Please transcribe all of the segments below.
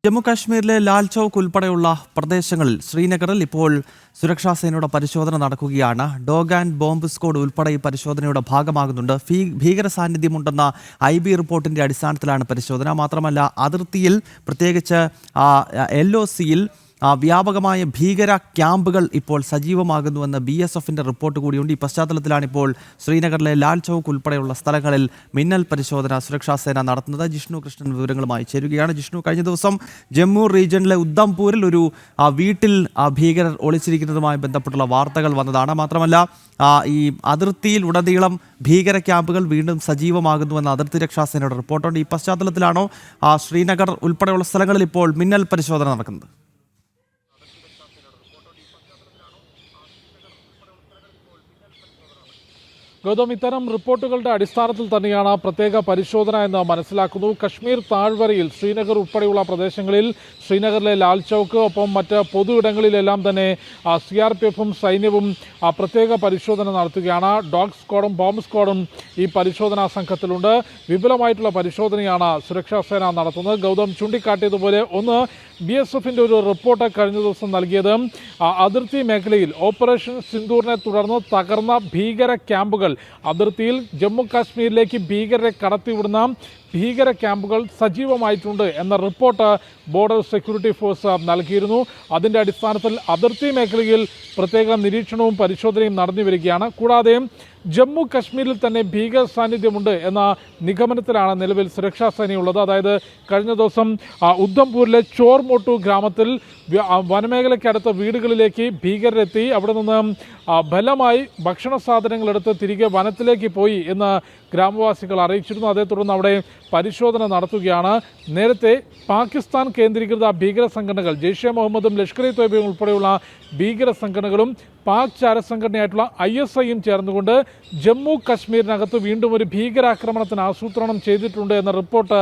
ജമ്മു കാശ്മീരിലെ ലാൽ ചൗക്ക് ഉൾപ്പെടെയുള്ള പ്രദേശങ്ങളിൽ ശ്രീനഗറിൽ ഇപ്പോൾ സുരക്ഷാ സേനയുടെ പരിശോധന നടക്കുകയാണ്. ഡോഗ് ആൻഡ് ബോംബ് സ്ക്വാഡ് ഉൾപ്പെടെ ഈ പരിശോധനയുടെ ഭാഗമാകുന്നുണ്ട്. ഭീകര സാന്നിധ്യമുണ്ടെന്ന IB റിപ്പോർട്ടിന്റെ അടിസ്ഥാനത്തിലാണ് പരിശോധന. മാത്രമല്ല, അതിർത്തിയിൽ പ്രത്യേകിച്ച് LOCയിൽ വ്യാപകമായ ഭീകര ക്യാമ്പുകൾ ഇപ്പോൾ സജീവമാകുന്നുവെന്ന് BSFന്റെ റിപ്പോർട്ട് കൂടിയുണ്ട്. ഈ പശ്ചാത്തലത്തിലാണ് ഇപ്പോൾ ശ്രീനഗറിലെ ലാൽ ചൗക്ക് ഉൾപ്പെടെയുള്ള സ്ഥലങ്ങളിൽ മിന്നൽ പരിശോധന സുരക്ഷാ സേന നടത്തുന്നത്. ജിഷ്ണു കൃഷ്ണൻ വിവരങ്ങളുമായി ചേരുകയാണ്. ജിഷ്ണു, കഴിഞ്ഞ ദിവസം ജമ്മു റീജിയനിലെ ഉദ്ധംപൂരിൽ ഒരു വീട്ടിൽ ഭീകരർ ഒളിച്ചിരിക്കുന്നതുമായി ബന്ധപ്പെട്ടുള്ള വാർത്തകൾ വന്നതാണ്. മാത്രമല്ല, ഈ അതിർത്തിയിൽ ഉടനീളം ഭീകര ക്യാമ്പുകൾ വീണ്ടും സജീവമാകുന്നുവെന്ന് അതിർത്തി രക്ഷാ സേനയുടെ റിപ്പോർട്ടുണ്ട്. ഈ പശ്ചാത്തലത്തിലാണോ ശ്രീനഗർ ഉൾപ്പെടെയുള്ള സ്ഥലങ്ങളിൽ ഇപ്പോൾ മിന്നൽ പരിശോധന നടക്കുന്നത്? ഗൗതം, ഇത്തരം റിപ്പോർട്ടുകളുടെ അടിസ്ഥാനത്തിൽ തന്നെയാണ് പ്രത്യേക പരിശോധന എന്ന് മനസ്സിലാക്കുന്നു. കശ്മീർ താഴ്വരയിൽ ശ്രീനഗർ ഉൾപ്പെടെയുള്ള പ്രദേശങ്ങളിൽ, ശ്രീനഗറിലെ ലാൽ ചൗക്ക് ഒപ്പം മറ്റ് പൊതു ഇടങ്ങളിലെല്ലാം തന്നെ CRPFും സൈന്യവും പ്രത്യേക പരിശോധന നടത്തുകയാണ്. ഡോഗ് സ്ക്വാഡും ബോംബ് സ്ക്വാഡും ഈ പരിശോധനാ സംഘത്തിലുണ്ട്. വിപുലമായിട്ടുള്ള പരിശോധനയാണ് സുരക്ഷാ സേന നടത്തുന്നത്. ഗൗതം ചൂണ്ടിക്കാട്ടിയതുപോലെ, ഒന്ന്, BSFന്റെ ഒരു റിപ്പോർട്ട് കഴിഞ്ഞ ദിവസം നൽകിയത് അതിർത്തി മേഖലയിൽ ഓപ്പറേഷൻ സിന്ദൂറിനെ തുടർന്ന് തകർന്ന ഭീകര ക്യാമ്പുകൾ, അതിർത്തിയിൽ ജമ്മു കാശ്മീരിലേക്ക് ഭീകരരെ കടത്തിവിടുന്ന ഭീകര ക്യാമ്പുകൾ സജീവമായിട്ടുണ്ട് എന്ന റിപ്പോർട്ട് ബോർഡർ സെക്യൂരിറ്റി ഫോഴ്സ് നൽകിയിരുന്നു. അതിൻ്റെ അടിസ്ഥാനത്തിൽ അതിർത്തി മേഖലയിൽ പ്രത്യേക നിരീക്ഷണവും പരിശോധനയും നടന്നു വരികയാണ്. കൂടാതെ ജമ്മു കാശ്മീരിൽ തന്നെ ഭീകര സാന്നിധ്യമുണ്ട് എന്ന നിഗമനത്തിലാണ് നിലവിൽ സുരക്ഷാ സേനയുള്ളത്. അതായത് കഴിഞ്ഞ ദിവസം ഉദ്ധംപൂരിലെ ചോർമോട്ടു ഗ്രാമത്തിൽ വനമേഖലയ്ക്കടുത്ത വീടുകളിലേക്ക് ഭീകരരെത്തി അവിടെ നിന്ന് ബലമായി ഭക്ഷണ സാധനങ്ങളെടുത്ത് തിരികെ വനത്തിലേക്ക് പോയി എന്ന് ഗ്രാമവാസികൾ അറിയിച്ചിരുന്നു. അതേ തുടർന്ന് അവിടെ പരിശോധന നടത്തുകയാണ്. നേരത്തെ പാകിസ്ഥാൻ കേന്ദ്രീകൃത ഭീകര സംഘടനകൾ, ജെയ്ഷെ മുഹമ്മദും ലഷ്കർ ഇ തോയ്ബയും ഉൾപ്പെടെയുള്ള ഭീകര സംഘടനകളും പാക് ചാരസംഘടനയായിട്ടുള്ള ISIയും ചേർന്നുകൊണ്ട് ജമ്മു കശ്മീരിനകത്ത് വീണ്ടും ഒരു ഭീകരാക്രമണത്തിന് ആസൂത്രണം ചെയ്തിട്ടുണ്ട് എന്ന റിപ്പോർട്ട്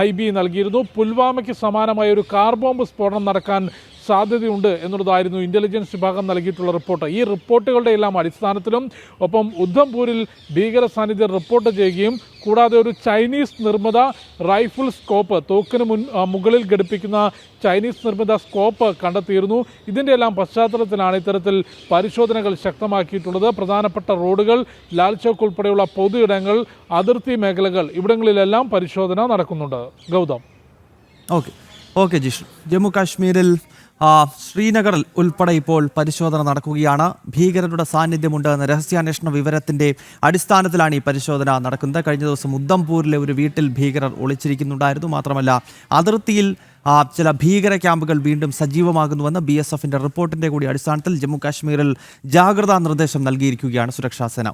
IB നൽകിയിരുന്നു. പുൽവാമയ്ക്ക് സമാനമായ ഒരു കാർ ബോംബ് സ്ഫോടനം നടക്കാൻ സാധ്യതയുണ്ട് എന്നുള്ളതായിരുന്നു ഇന്റലിജൻസ് വിഭാഗം നൽകിയിട്ടുള്ള റിപ്പോർട്ട്. ഈ റിപ്പോർട്ടുകളുടെ എല്ലാം അടിസ്ഥാനത്തിലും ഒപ്പം ഉദ്ധംപൂരിൽ ഭീകര സാന്നിധ്യം റിപ്പോർട്ട് ചെയ്യുകയും കൂടാതെ ഒരു ചൈനീസ് നിർമ്മിത റൈഫിൾ സ്കോപ്പ്, തോക്കിന് മുകളിൽ ഘടിപ്പിക്കുന്ന ചൈനീസ് നിർമ്മിത സ്കോപ്പ് കണ്ടെത്തിയിരുന്നു. ഇതിൻ്റെ എല്ലാം പശ്ചാത്തലത്തിലാണ് ഇത്തരത്തിൽ പരിശോധനകൾ ശക്തമാക്കിയിട്ടുള്ളത്. പ്രധാനപ്പെട്ട റോഡുകൾ, ലാൽ ചൗക്ക് ഉൾപ്പെടെയുള്ള പൊതു ഇടങ്ങൾ, അതിർത്തി മേഖലകൾ, ഇവിടങ്ങളിലെല്ലാം പരിശോധന നടക്കുന്നുണ്ട്. ഗൗതം. ഓക്കെ ജിഷ്ണു, ജമ്മു കാശ്മീരിൽ ശ്രീനഗറിൽ ഉൾപ്പെടെ ഇപ്പോൾ പരിശോധന നടക്കുകയാണ്. ഭീകരരുടെ സാന്നിധ്യമുണ്ട് എന്ന രഹസ്യാന്വേഷണ വിവരത്തിന്റെ അടിസ്ഥാനത്തിലാണ് ഈ പരിശോധന നടക്കുന്നത്. കഴിഞ്ഞ ദിവസം ഉദ്ധംപൂരിലെ ഒരു വീട്ടിൽ ഭീകരർ ഒളിച്ചിരിക്കുന്നുണ്ടായിരുന്നു. മാത്രമല്ല, അതിർത്തിയിൽ ചില ഭീകര ക്യാമ്പുകൾ വീണ്ടും സജീവമാകുന്നുവെന്ന് BSFന്റെ റിപ്പോർട്ടിന്റെ കൂടി അടിസ്ഥാനത്തിൽ ജമ്മു കാശ്മീരിൽ ജാഗ്രതാ നിർദ്ദേശം നൽകിയിരിക്കുകയാണ് സുരക്ഷാ സേന.